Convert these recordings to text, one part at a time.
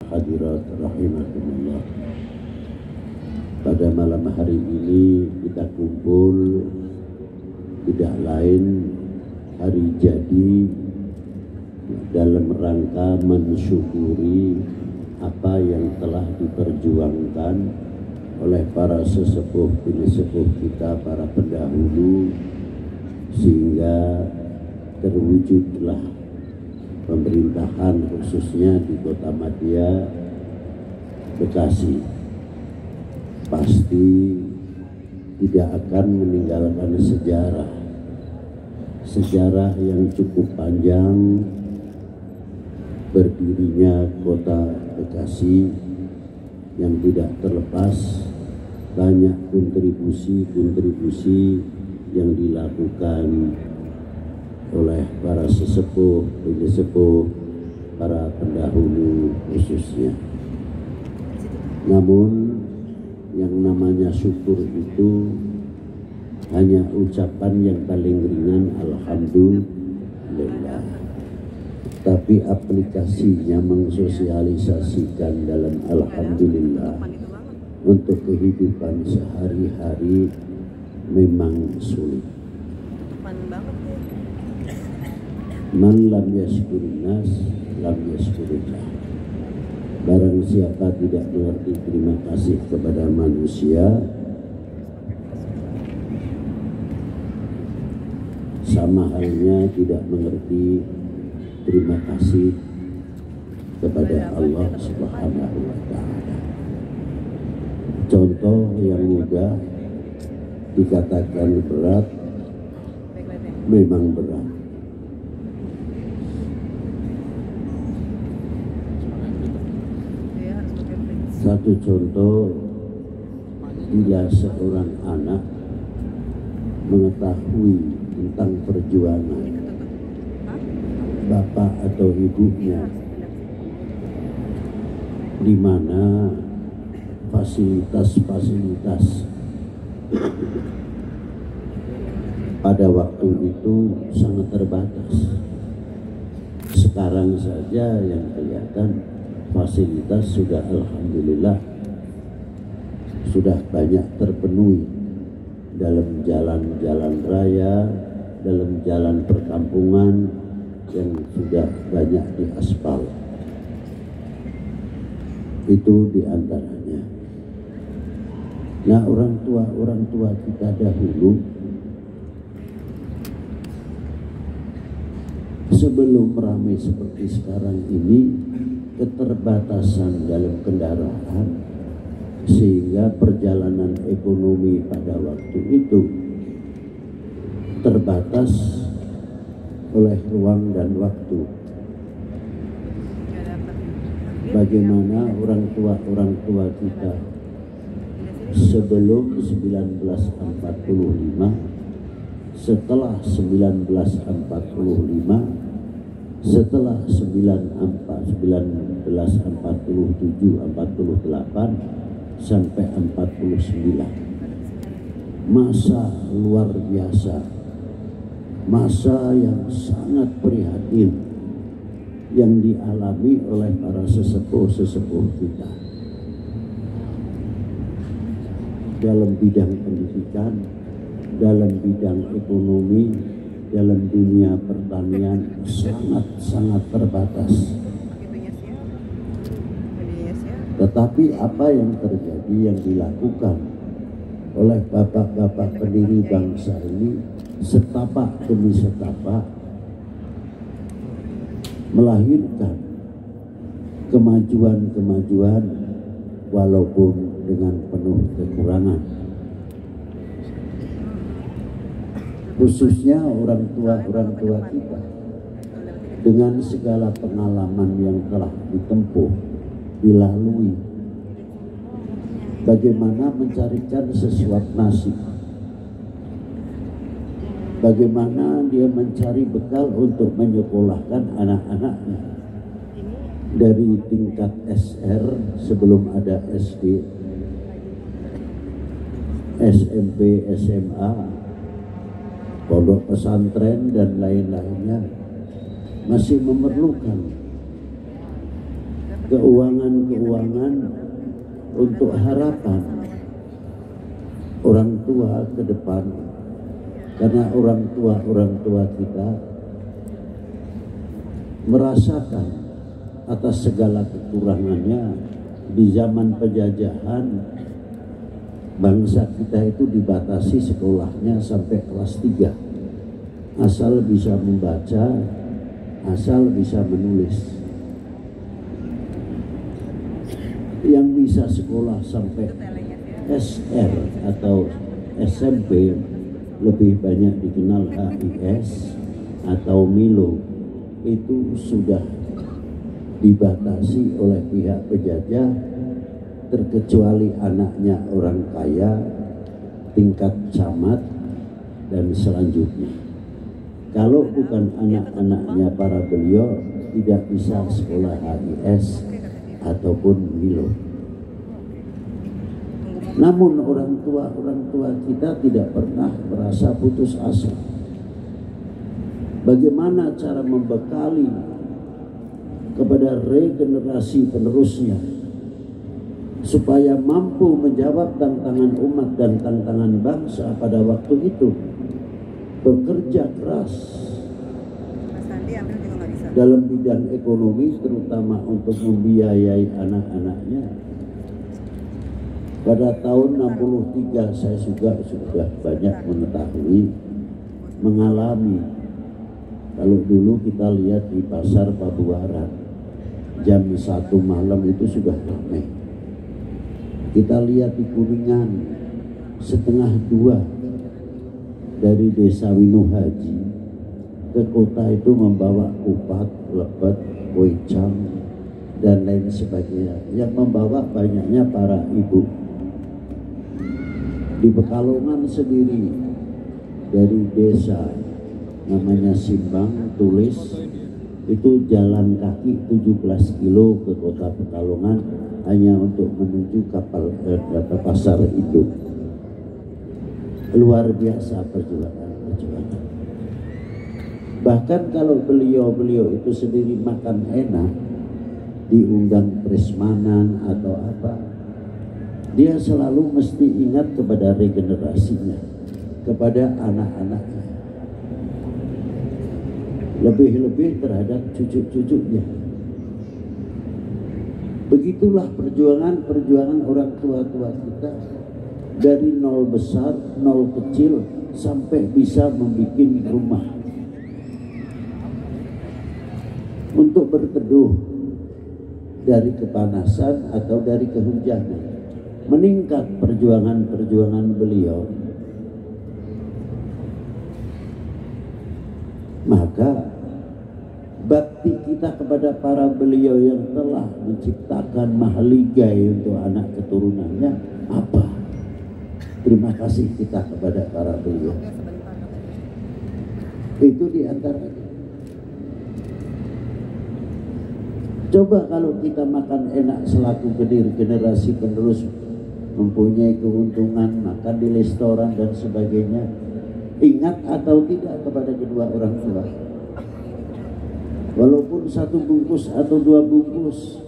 Hadirat rahimakumullah. Pada malam hari ini kita kumpul tidak lain hari jadi dalam rangka mensyukuri apa yang telah diperjuangkan oleh para sesepuh kita, para pendahulu, sehingga terwujudlah pemerintahan khususnya di Kota Madia, Bekasi. Pasti tidak akan meninggalkan sejarah yang cukup panjang berdirinya Kota Bekasi, yang tidak terlepas banyak kontribusi yang dilakukan oleh para sesepuh, para pendahulu khususnya. Namun yang namanya syukur itu hanya ucapan yang paling ringan, alhamdulillah. Tapi aplikasinya mensosialisasikan dalam alhamdulillah untuk kehidupan sehari-hari memang sulit. Man lam yashkurin nas lam yashkurillah. Barang siapa tidak mengerti terima kasih kepada manusia, sama halnya tidak mengerti terima kasih kepada Allah Subhanahu wa ta'ala. Contoh yang mudah dikatakan berat, memang berat. Satu contoh, bila seorang anak mengetahui tentang perjuangan bapak atau ibunya, di mana fasilitas pada waktu itu sangat terbatas. Sekarang saja yang kelihatan fasilitas sudah alhamdulillah sudah banyak terpenuhi dalam jalan-jalan raya, dalam jalan perkampungan yang sudah banyak diaspal. Itu diantaranya. Nah, orang tua kita dahulu sebelum ramai seperti sekarang ini, keterbatasan dalam kendaraan, sehingga perjalanan ekonomi pada waktu itu terbatas oleh ruang dan waktu. Bagaimana orang tua kita sebelum 1945, setelah 1945, setelah 1947-48 sampai 49, masa luar biasa, masa yang sangat prihatin yang dialami oleh para sesepuh kita dalam bidang pendidikan, dalam bidang ekonomi, dalam dunia pertanian sangat terbatas. Tetapi apa yang terjadi, yang dilakukan oleh bapak-bapak pendiri bangsa ini, setapak demi setapak melahirkan kemajuan walaupun dengan penuh kekurangan. Khususnya orang tua kita, dengan segala pengalaman yang telah ditempuh, dilalui, bagaimana mencarikan sesuap nasi, bagaimana dia mencari bekal untuk menyekolahkan anak-anaknya dari tingkat SR sebelum ada SD, SMP, SMA, pondok pesantren dan lain-lainnya, masih memerlukan keuangan untuk harapan orang tua ke depan, karena orang tua kita merasakan atas segala kekurangannya di zaman penjajahan. Bangsa kita itu dibatasi sekolahnya sampai kelas 3, asal bisa membaca, asal bisa menulis. Yang bisa sekolah sampai SR atau SMP lebih banyak dikenal HIS atau Milo, itu sudah dibatasi oleh pihak penjajah, terkecuali anaknya orang kaya tingkat camat dan selanjutnya. Kalau bukan anak-anaknya para beliau, tidak bisa sekolah HIS ataupun Milo. Namun orang tua kita tidak pernah merasa putus asa. Bagaimana cara membekali kepada regenerasi penerusnya supaya mampu menjawab tantangan umat dan tantangan bangsa pada waktu itu, bekerja keras dalam bidang ekonomi, terutama untuk membiayai anak-anaknya. Pada tahun 63 saya juga sudah banyak mengetahui, mengalami. Kalau dulu kita lihat di pasar Pabuaran, jam 1 malam itu sudah ramai. Kita lihat di Kuningan, 1:30 dari desa Winohaji ke kota itu membawa kupat, lepet, kuicang, dan lain sebagainya. Yang membawa banyaknya para ibu. Di Pekalongan sendiri, dari desa namanya Simbang, Tulis, itu jalan kaki 17 kilo ke kota Pekalongan hanya untuk menuju kapal pasar induk. Luar biasa perjuangan. Bahkan kalau beliau itu sendiri makan enak, diundang prasmanan atau apa, dia selalu mesti ingat kepada regenerasinya, kepada anak-anaknya, lebih-lebih terhadap cucu-cucunya. Begitulah perjuangan orang tua-tua kita, dari nol besar, nol kecil, sampai bisa membuat rumah untuk berteduh dari kepanasan atau dari kehujanan. Meningkat perjuangan beliau, maka bakti kita kepada para beliau yang telah menciptakan mahligai untuk anak keturunannya apa? Terima kasih kita kepada para beliau. Itu diantaranya. Coba kalau kita makan enak selaku generasi penerus, mempunyai keuntungan, makan di restoran dan sebagainya, ingat atau tidak kepada kedua orang tua? Walaupun 1 bungkus atau 2 bungkus.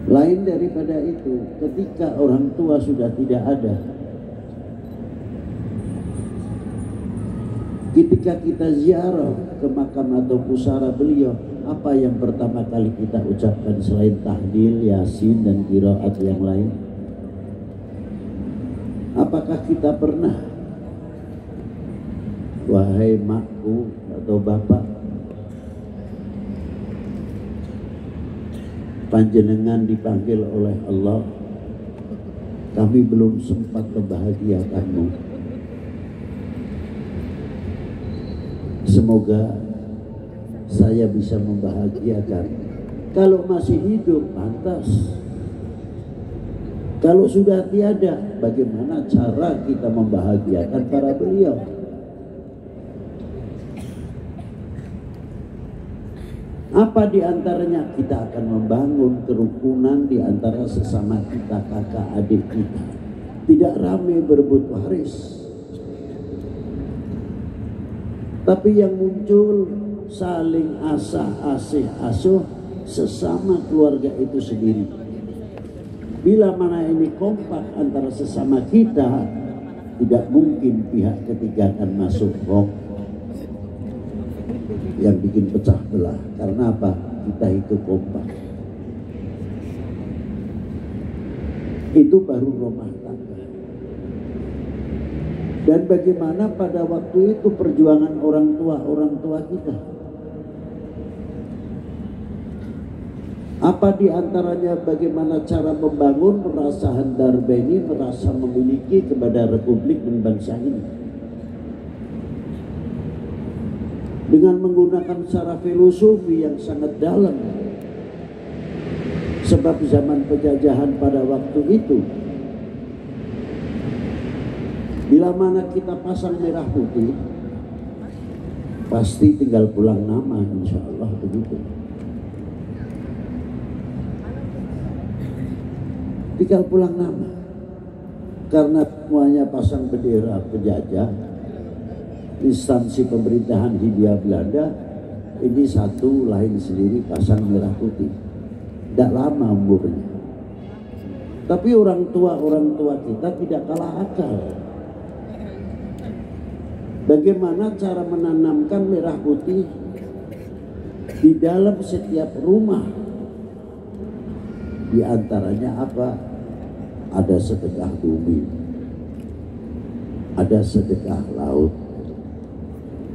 Lain daripada itu, ketika orang tua sudah tidak ada, ketika kita ziarah ke makam atau pusara beliau, apa yang pertama kali kita ucapkan selain tahlil, yasin, dan qiraat yang lain? Apakah kita pernah, wahai makku atau bapak, panjenengan dipanggil oleh Allah, kami belum sempat membahagiakanmu, semoga saya bisa membahagiakan. Kalau masih hidup, pantas. Kalau sudah tiada, bagaimana cara kita membahagiakan para beliau? Apa diantaranya? Kita akan membangun kerukunan di antara sesama kita, kakak adik kita. Tidak ramai berebut waris, tapi yang muncul saling asuh sesama keluarga itu sendiri. Bila mana ini kompak antara sesama kita, tidak mungkin pihak ketiga akan masuk hoax yang bikin pecah belah. Karena apa? Kita itu kompak. Itu baru rumah tangga. Dan bagaimana pada waktu itu perjuangan orang tua kita? Apa diantaranya bagaimana cara membangun rasa handarbeni, merasa memiliki kepada Republik dan bangsa ini? Dengan menggunakan cara filosofi yang sangat dalam. Sebab zaman penjajahan pada waktu itu, bila mana kita pasang merah putih, pasti tinggal pulang nama, insya Allah begitu. Tinggal pulang nama. Karena semuanya pasang bendera penjajah, instansi pemerintahan Hindia Belanda, ini satu lain sendiri pasang merah putih. Tidak lama umurnya. Tapi orang tua kita tidak kalah akal. Bagaimana cara menanamkan merah putih di dalam setiap rumah? Di antaranya apa? Ada sedekah bumi, ada sedekah laut.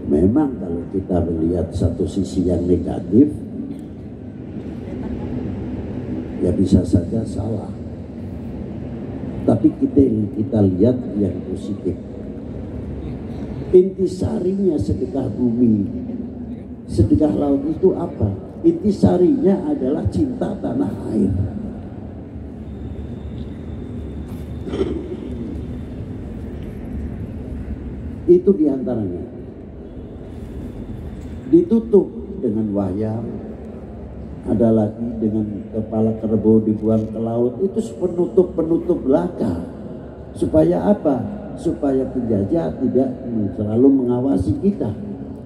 Memang kalau kita melihat satu sisi yang negatif, ya bisa saja salah. Tapi kita lihat yang positif. Intisarinya sedekah bumi, sedekah laut itu apa? Intisarinya adalah cinta tanah air. Itu diantaranya. Ditutup dengan wayang, ada lagi dengan kepala kerbau dibuang ke laut. Itu penutup belaka. Supaya apa? Supaya penjajah tidak selalu mengawasi kita.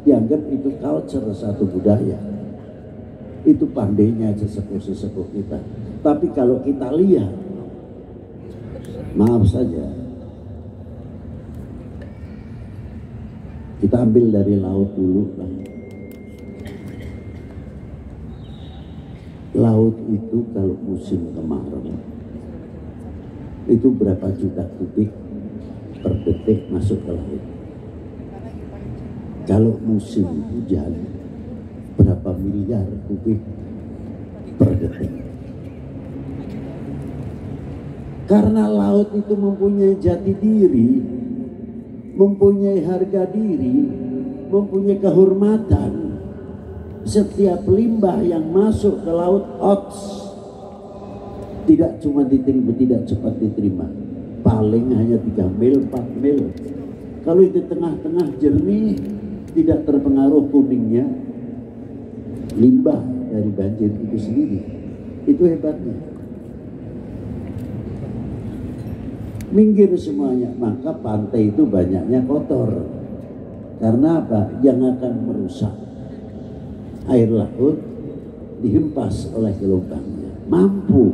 Dianggap itu culture, satu budaya. Itu pandainya sesepuh kita. Tapi kalau kita lihat, maaf saja, kita ambil dari laut dulu. Laut itu kalau musim kemarau itu berapa juta kubik per detik masuk ke laut. Kalau musim hujan berapa miliar kubik per detik. Karena laut itu mempunyai jati diri, mempunyai harga diri, mempunyai kehormatan. Setiap limbah yang masuk ke laut tidak cuma diterima, tidak cepat diterima. Paling hanya 3 mil, 4 mil. Kalau itu tengah-tengah jernih, tidak terpengaruh kuningnya, limbah dari banjir itu sendiri. Itu hebatnya. Minggir semuanya, maka pantai itu banyaknya kotor. Karena apa? Yang akan merusak air laut dihempas oleh gelombangnya. Mampu.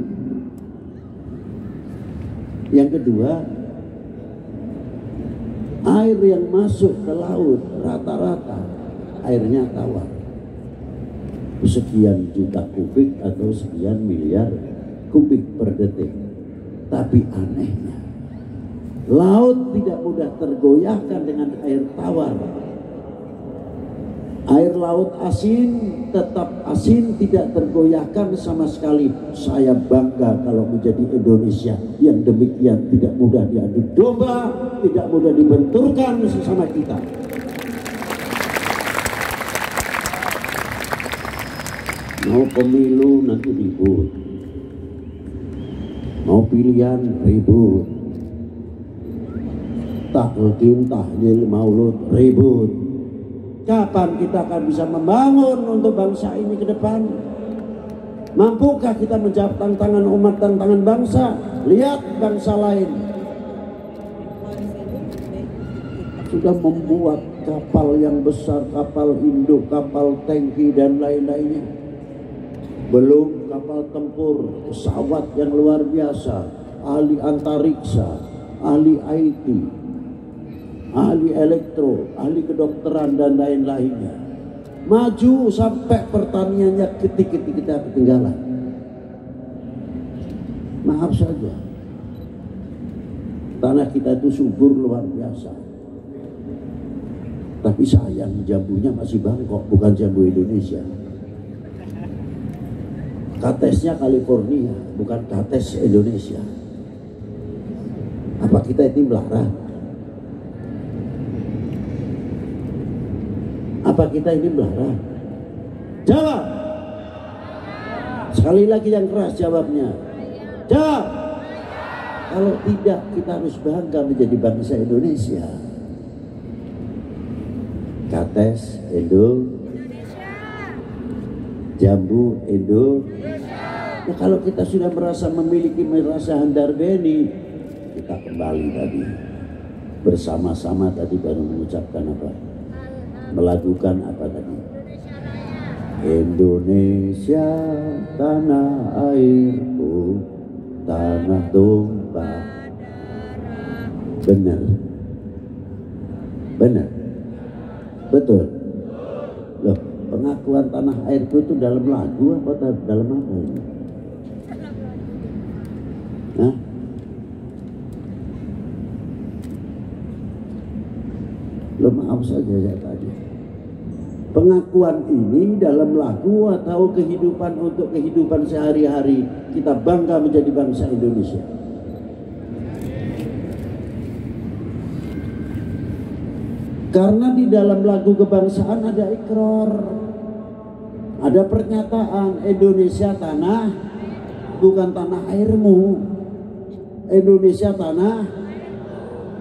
Yang kedua, air yang masuk ke laut rata-rata airnya tawar. Sekian juta kubik atau sekian miliar kubik per detik. Tapi anehnya, laut tidak mudah tergoyahkan dengan air tawar. Air laut asin tetap asin, tidak tergoyahkan sama sekali. Saya bangga kalau menjadi Indonesia yang demikian tidak mudah diadu domba, tidak mudah dibenturkan sesama kita. Mau pemilu nanti ribut, mau pilihan ribut, tahlil tahlil maulud ribut. Kapan kita akan bisa membangun untuk bangsa ini ke depan? Mampukah kita menjawab tantangan umat, tantangan bangsa? Lihat bangsa lain sudah membuat kapal yang besar, kapal induk, kapal tangki dan lain-lainnya. Belum kapal tempur, pesawat yang luar biasa, ahli antariksa, ahli IT, ahli elektro, ahli kedokteran dan lain-lainnya. Maju sampai pertaniannya ketik-ketik kita ketinggalan. Maaf saja, tanah kita itu subur luar biasa. Tapi sayang jambunya masih Bangkok, bukan jambu Indonesia. Katesnya California, bukan kates Indonesia. Apa kita ini melarat? Apa kita ini melarat? Jawab. Sekali lagi yang keras jawabnya. Jawab. Kalau tidak, kita harus bangga menjadi bangsa Indonesia. Kates Indonesia, jambu Indonesia. Nah, kalau kita sudah merasa memiliki merasa handar beni, kita kembali tadi bersama-sama tadi baru mengucapkan apa? Melakukan apa tadi? Indonesia tanah airku, tanah tumpah. Benar, benar. Betul. Loh, pengakuan tanah airku itu dalam lagu apa dalam apa ini? Hah? Loh, maaf saja ya tadi. Pengakuan ini dalam lagu atau kehidupan untuk kehidupan sehari-hari kita bangga menjadi bangsa Indonesia. Karena di dalam lagu kebangsaan ada ikrar, ada pernyataan Indonesia tanah, bukan tanah airmu. Indonesia tanah,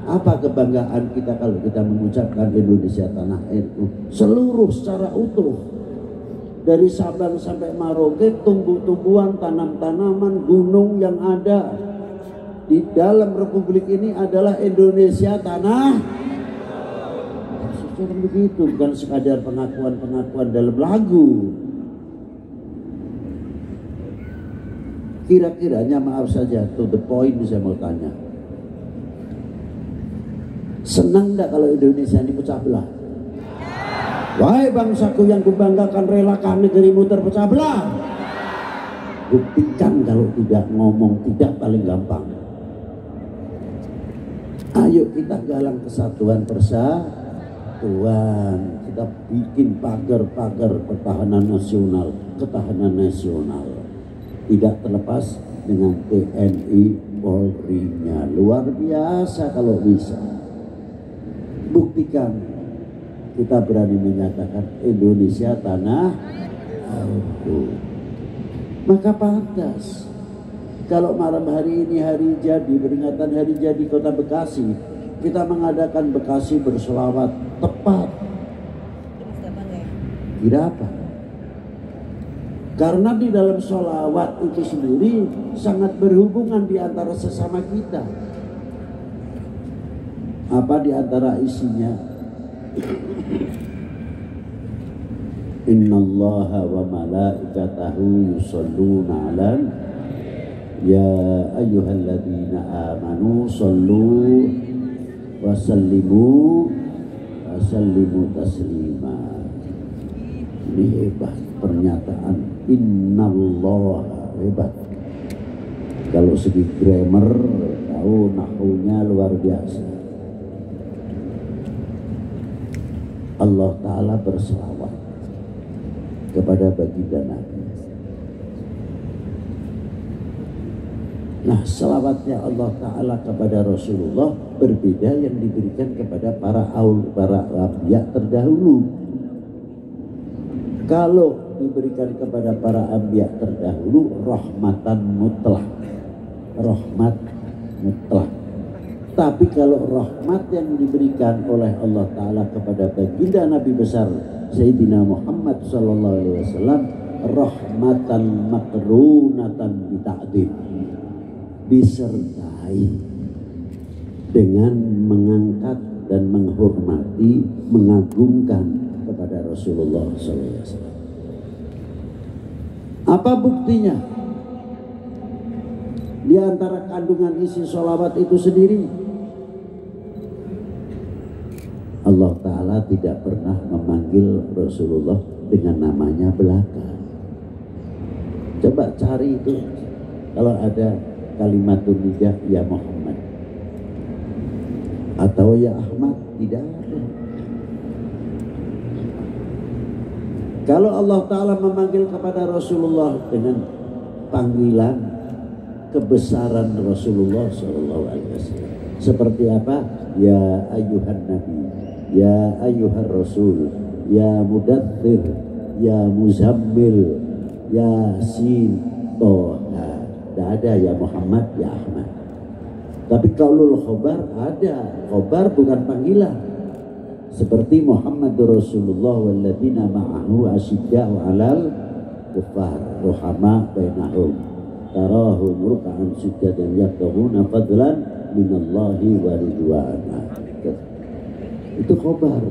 apa kebanggaan kita kalau kita mengucapkan Indonesia tanah airku? Seluruh secara utuh, dari Sabang sampai Merauke, tumbuh-tumbuhan, tanam-tanaman, gunung yang ada di dalam republik ini adalah Indonesia tanah. Begitu, bukan sekadar pengakuan-pengakuan dalam lagu. Kira-kiranya maaf saja, to the point saya mau tanya, senang gak kalau Indonesia ini pecah belah? Wahai bangsaku yang kubanggakan, relakan negerimu terpecah belah. Buktikan kalau tidak, ngomong tidak paling gampang. Ayo kita galang kesatuan persatuan, kita bikin pagar-pagar pertahanan nasional, ketahanan nasional. Tidak terlepas dengan TNI Polri-nya, luar biasa kalau bisa. Buktikan, kita berani menyatakan Indonesia tanah airku. Maka pantas kalau malam hari ini hari jadi, peringatan hari jadi Kota Bekasi, kita mengadakan Bekasi berselawat tepat. Kira apa? Karena di dalam sholawat itu sendiri sangat berhubungan di antara sesama kita. Apa di antara isinya? Innallaha wa malaikatahu yusholluna 'alan ya ayyuhalladzina amanu shollu wa sallimu taslima. Ini hebat pernyataan innallaha, hebat. Kalau segi grammar tahu, nahwunya luar biasa. Allah Ta'ala berselawat kepada baginda Nabi. Nah, selawatnya Allah Ta'ala kepada Rasulullah berbeda yang diberikan kepada para anbiya terdahulu. Kalau diberikan kepada para anbiya terdahulu rahmatan mutlak, rahmat mutlak. Tapi kalau rahmat yang diberikan oleh Allah Ta'ala kepada baginda Nabi besar Sayyidina Muhammad SAW, rahmatan makrunatan bita'dim, disertai dengan mengangkat dan menghormati, mengagungkan kepada Rasulullah SAW. Apa buktinya? Di antara kandungan isi sholawat itu sendiri, Allah Ta'ala tidak pernah memanggil Rasulullah dengan namanya belaka. Coba cari itu, kalau ada kalimatun nidah ya Muhammad atau ya Ahmad, tidak ada. Kalau Allah Ta'ala memanggil kepada Rasulullah dengan panggilan kebesaran Rasulullah SAW, seperti apa? Ya ayyuhan nabi, ya ayyuhan rasul, ya mudaththir, ya muzammil, Yasin, Toha. Tidak ada ya Muhammad, ya Ahmad. Tapi qaulul khobar ada. Khobar bukan panggilan. Seperti Muhammadur Rasulullah walladzina ma'ahu asyidda'u 'alal kuffar ruhama bainahum tarahum ruk'an sujadan yabtaghuna fadlan minallahi wa ridwana. Itu khobar.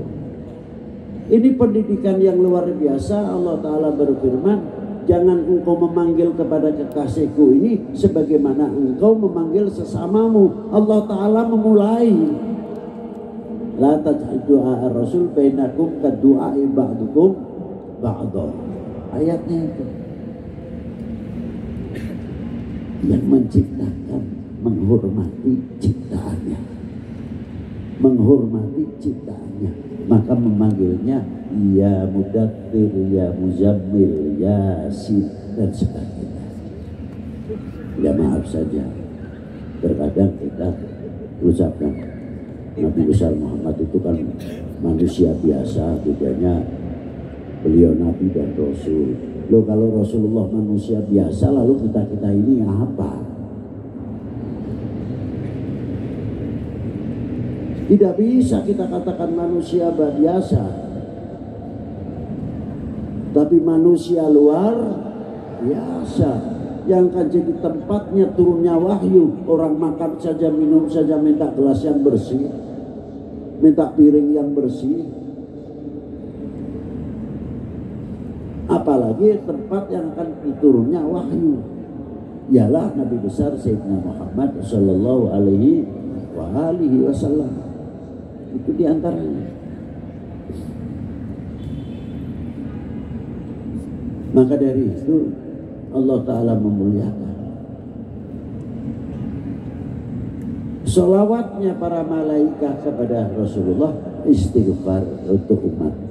Ini pendidikan yang luar biasa. Allah Ta'ala berfirman, jangan engkau memanggil kepada kekasihku ini sebagaimana engkau memanggil sesamamu. Allah Ta'ala memulai, la taj'al du'a ar-rasul bainakum kadu'ai ba'dukum ba'dah. Ayatnya itu yang menciptakan menghormati ciptaannya, menghormati ciptaannya, maka memanggilnya ya mudaththir, ya muzammil, yasin dan sebagainya. Ya maaf saja, terkadang kita ucapkan Nabi besar Muhammad itu kan manusia biasa, bedanya beliau Nabi dan Rasul. Loh, kalau Rasulullah manusia biasa, lalu kita ini apa? Tidak bisa kita katakan manusia biasa, tapi manusia luar biasa yang akan jadi tempatnya turunnya wahyu. Orang makan saja, minum saja minta gelas yang bersih, minta piring yang bersih, apalagi tempat yang akan diturunnya wahyu. Ialah Nabi besar Sayyidina Muhammad sallallahu alaihi wasallam. Itu diantaranya. Maka dari itu Allah Ta'ala memuliakan. Sholawatnya para malaikat kepada Rasulullah istighfar untuk umatnya.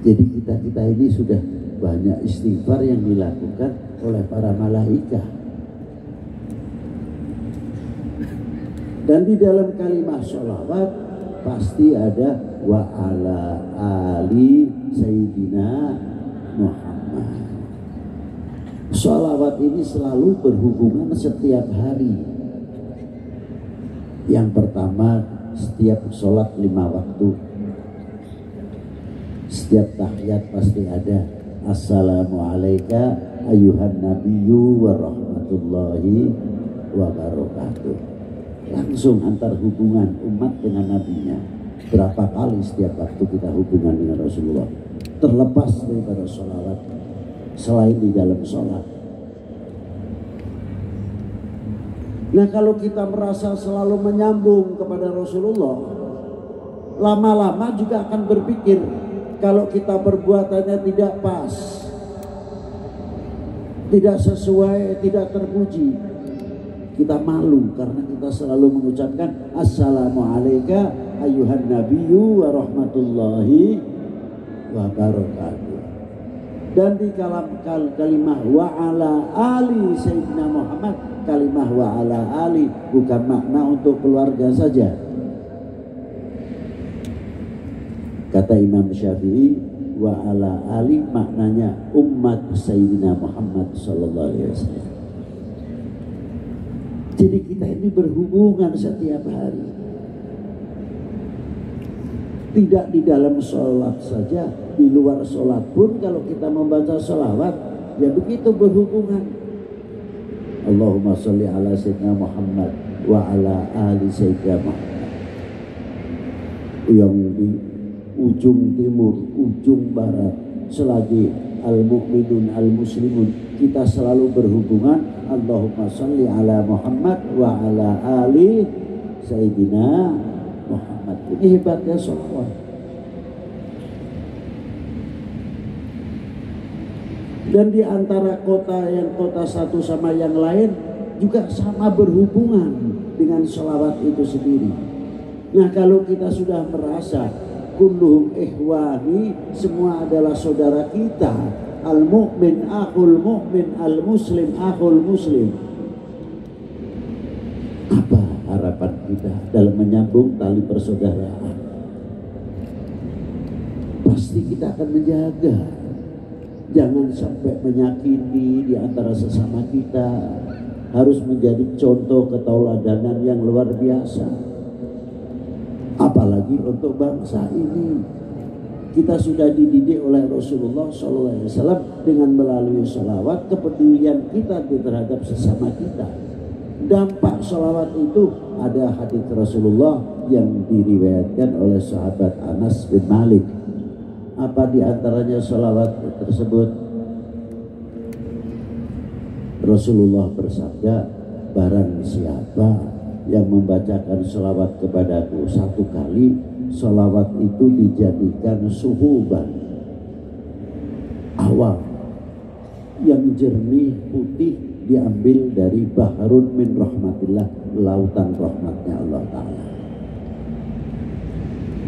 Jadi kita ini sudah banyak istighfar yang dilakukan oleh para malaikat. Dan di dalam kalimat sholawat pasti ada wa ala ali sayyidina Muhammad. Sholawat ini selalu berhubungan setiap hari. Yang pertama, setiap sholat 5 waktu, setiap tahiyat pasti ada assalamualaikum ayuhan nabiyyu wa rahmatullahi wa barakatuh. Langsung antar hubungan umat dengan nabinya. Berapa kali setiap waktu kita hubungan dengan Rasulullah, terlepas daripada sholawat selain di dalam sholat. Nah, kalau kita merasa selalu menyambung kepada Rasulullah, lama-lama juga akan berpikir kalau kita perbuatannya tidak pas, tidak sesuai, tidak terpuji, kita malu karena kita selalu mengucapkan assalamualaikum ayuhan nabiyyu wa rahmatullahi wa barakatuh. Dan di kalimah wa ala ali sayyidina Muhammad, kalimah wa ala ali bukan makna untuk keluarga saja. Kata Imam Syafi'i, wa ala ali maknanya umat sayyidina Muhammad sallallahu alaihi wasallam. Jadi kita ini berhubungan setiap hari. Tidak di dalam sholat saja, di luar sholat pun kalau kita membaca sholawat, ya begitu berhubungan. Allahumma sholli ala sayyidina Muhammad wa ala ali sayyidina Muhammad. yang di ujung timur, ujung barat, selagi al-mu'minun al-muslimun kita selalu berhubungan Allahumma sholli ala Muhammad wa ala ali Sayyidina Muhammad. Ini hebatnya sholawat. Dan di antara kota yang kota satu sama yang lain juga sama berhubungan dengan sholawat itu sendiri. Nah, kalau kita sudah merasa kulluhum ihwani, semua adalah saudara kita, al-mu'min akhul mu'min, al-muslim akhul muslim, apa harapan kita dalam menyambung tali persaudaraan? Pasti kita akan menjaga jangan sampai menyakiti di antara sesama kita. Harus menjadi contoh keteladanan yang luar biasa, apalagi untuk bangsa ini. Kita sudah dididik oleh Rasulullah SAW dengan melalui sholawat, kepedulian kita terhadap sesama kita. Dampak sholawat itu ada hadis Rasulullah yang diriwayatkan oleh sahabat Anas bin Malik. Apa di antaranya sholawat tersebut? Rasulullah bersabda, barang siapa yang membacakan sholawat kepadaku 1 kali, sholawat itu dijadikan suhuban, awal yang jernih putih, diambil dari baharun min rahmatillah, lautan rahmatnya Allah Ta'ala.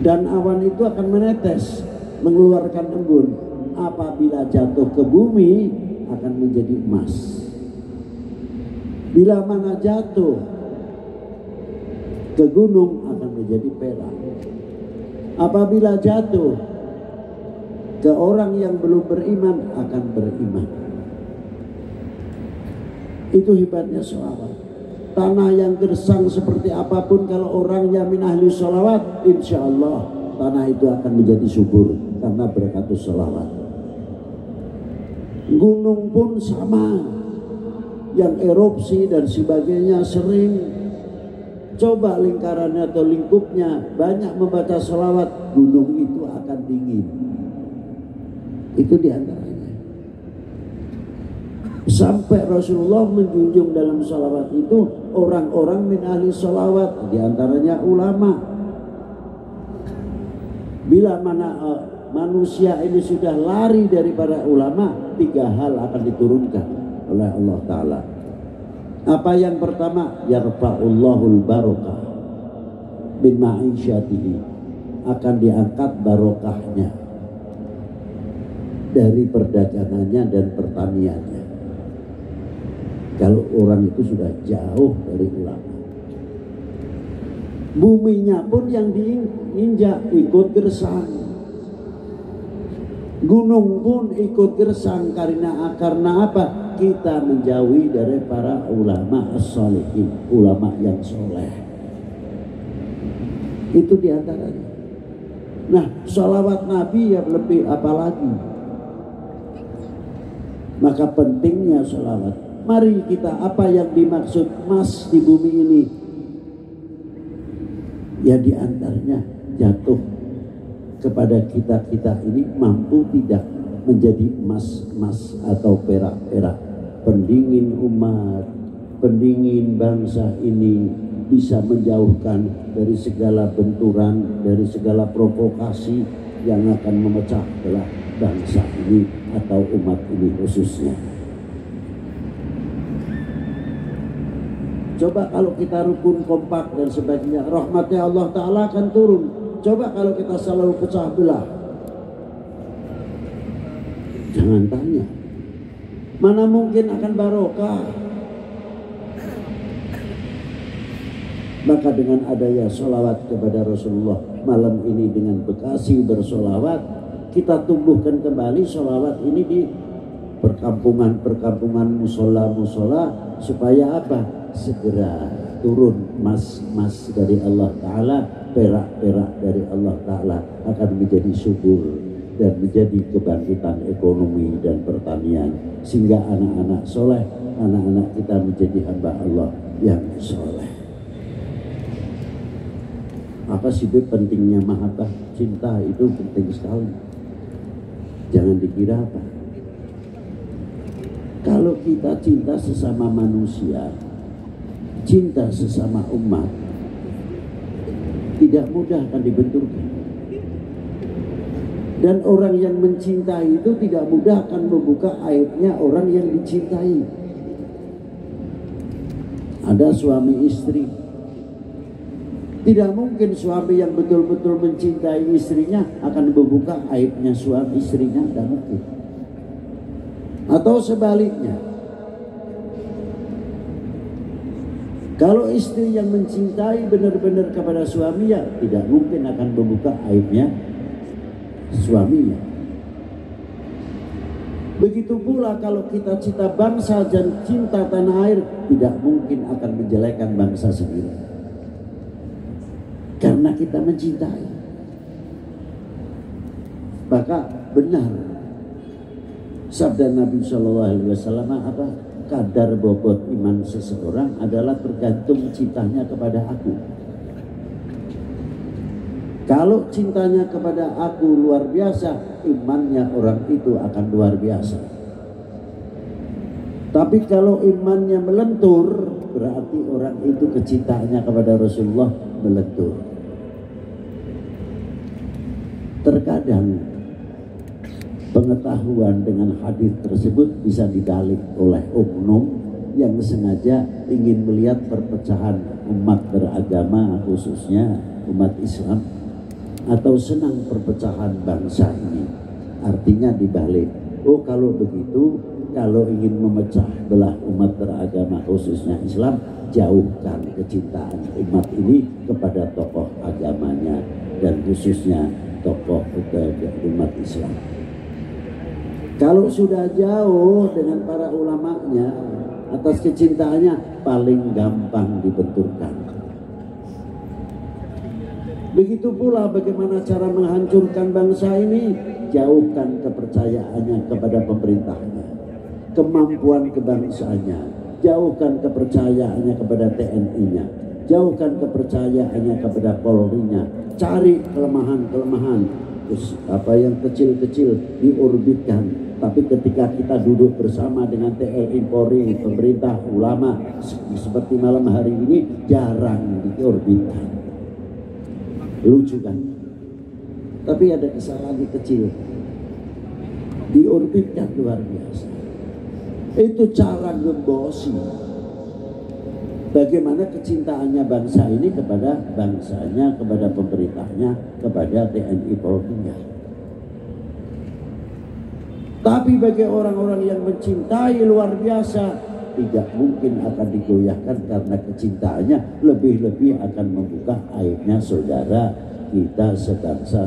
Dan awan itu akan menetes, mengeluarkan embun, apabila jatuh ke bumi akan menjadi emas. Bila mana jatuh ke gunung akan menjadi perak. Apabila jatuh ke orang yang belum beriman akan beriman. Itu hebatnya sholawat. Tanah yang gersang seperti apapun, kalau orangnya min ahli sholawat, insya Allah tanah itu akan menjadi subur karena berkat sholawat. Gunung pun sama, yang erupsi dan sebagainya sering. Coba lingkarannya atau lingkupnya banyak membaca sholawat, gunung itu akan dingin. Itu diantaranya. Sampai Rasulullah menjunjung dalam sholawat itu orang-orang min ahli sholawat, diantaranya ulama. Bila mana manusia ini sudah lari daripada ulama, 3 hal akan diturunkan oleh Allah Ta'ala. Apa yang pertama? Yarfa'ullahul barokah bin ma'isyatihi, akan diangkat barokahnya dari perdagangannya dan pertaniannya. Kalau orang itu sudah jauh dari ulama, buminya pun yang diinjak ikut gersang, gunung pun ikut gersang. Karena apa? Kita menjauhi dari para ulama as-sholihin, ulama yang soleh. Itu diantaranya. Nah, sholawat Nabi yang lebih apalagi. Maka pentingnya sholawat. Mari kita, apa yang dimaksud emas di bumi ini? Ya diantaranya jatuh kepada kita ini mampu tidak menjadi emas atau perak-perak, pendingin umat, pendingin bangsa ini, bisa menjauhkan dari segala benturan, dari segala provokasi yang akan memecah belah bangsa ini atau umat ini khususnya. Coba kalau kita rukun, kompak dan sebagainya, rahmatnya Allah Ta'ala akan turun. Coba kalau kita selalu pecah belah, jangan tanya, mana mungkin akan barokah. Maka dengan adanya sholawat kepada Rasulullah malam ini, dengan bekasi bersolawat, kita tumbuhkan kembali sholawat ini di perkampungan-perkampungan, musola-musola, supaya apa? Segera turun emas dari Allah Ta'ala, perak-perak dari Allah Ta'ala akan menjadi subur dan menjadi kebangkitan ekonomi dan pertanian, sehingga anak-anak soleh, anak-anak kita menjadi hamba Allah yang soleh. Apa sih pentingnya mahabbah? Cinta itu penting sekali. Jangan dikira apa. Kalau kita cinta sesama manusia, cinta sesama umat, tidak mudah akan dibenturkan. Dan orang yang mencintai itu tidak mudah akan membuka aibnya orang yang dicintai. Ada suami istri, tidak mungkin suami yang betul-betul mencintai istrinya akan membuka aibnya suami istrinya, tidak mungkin. Atau sebaliknya, kalau istri yang mencintai benar-benar kepada suami, ya tidak mungkin akan membuka aibnya suaminya. Begitu pula kalau kita cinta bangsa dan cinta tanah air, tidak mungkin akan menjelekkan bangsa sendiri, karena kita mencintai. Maka benar sabda Nabi SAW, apa? Kadar bobot iman seseorang adalah tergantung cintanya kepada aku. Kalau cintanya kepada aku luar biasa, imannya orang itu akan luar biasa. Tapi kalau imannya melentur, berarti orang itu kecintaannya kepada Rasulullah melentur. Terkadang pengetahuan dengan hadis tersebut bisa dibalik oleh oknum yang sengaja ingin melihat perpecahan umat beragama, khususnya umat Islam, atau senang perpecahan bangsa ini. Artinya dibalik, oh kalau begitu, kalau ingin memecah belah umat beragama khususnya Islam, jauhkan kecintaan umat ini kepada tokoh agamanya dan khususnya tokoh umat Islam. Kalau sudah jauh dengan para ulamanya atas kecintaannya, paling gampang dibenturkan. Begitu pula bagaimana cara menghancurkan bangsa ini, jauhkan kepercayaannya kepada pemerintahnya, kemampuan kebangsaannya, jauhkan kepercayaannya kepada TNI-nya, jauhkan kepercayaannya kepada Polri-nya, cari kelemahan-kelemahan, apa yang kecil-kecil diorbitkan. Tapi ketika kita duduk bersama dengan TNI, Polri, pemerintah, ulama, seperti malam hari ini, jarang diorbitkan. Lucu kan? Tapi ada kesalahan kecil, diorbitkan luar biasa. Itu cara gembosi bagaimana kecintaannya bangsa ini kepada bangsanya, kepada pemerintahnya, kepada TNI Polri-nya. Tapi bagi orang-orang yang mencintai luar biasa, tidak mungkin akan digoyahkan karena kecintaannya, lebih-lebih akan membuka aibnya saudara kita sebangsa.